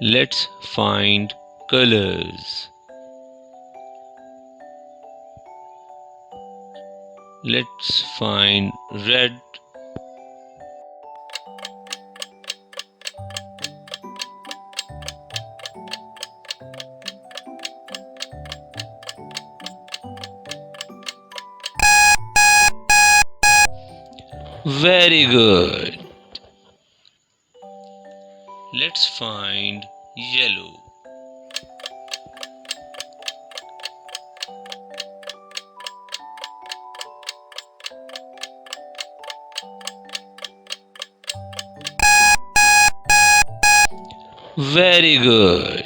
Let's find colors. Let's find red. Very good. Let's find yellow. Very good.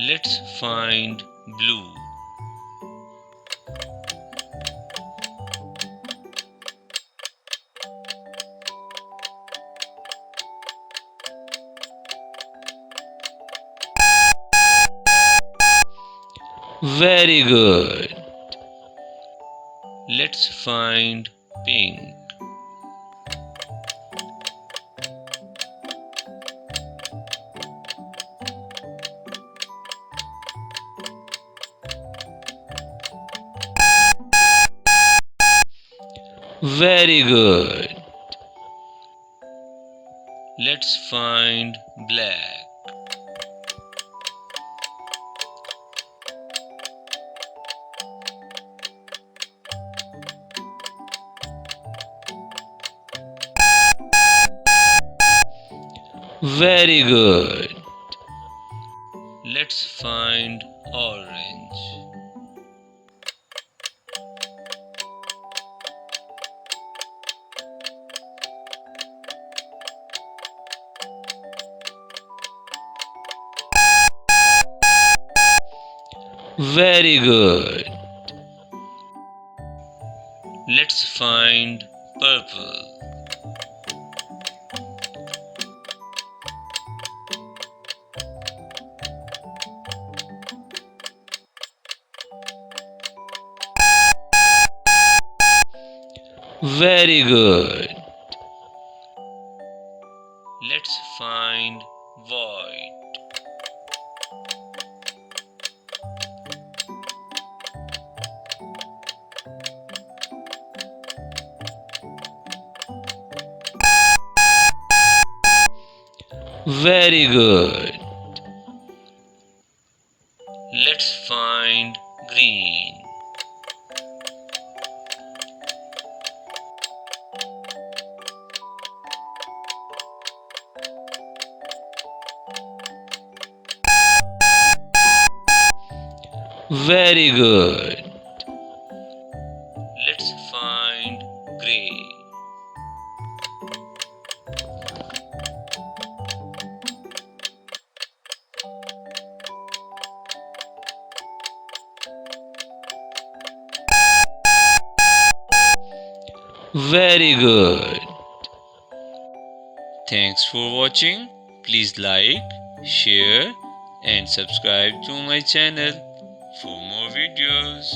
Let's find blue. Very good. Let's find pink. Very good. Let's find black. Very good. Let's find orange. Very good. Let's find purple. Very good. Let's find white. Very good. Let's find green. Very good. Let's find gray. Very good. Thanks for watching. Please like, share and subscribe to my channel for more videos.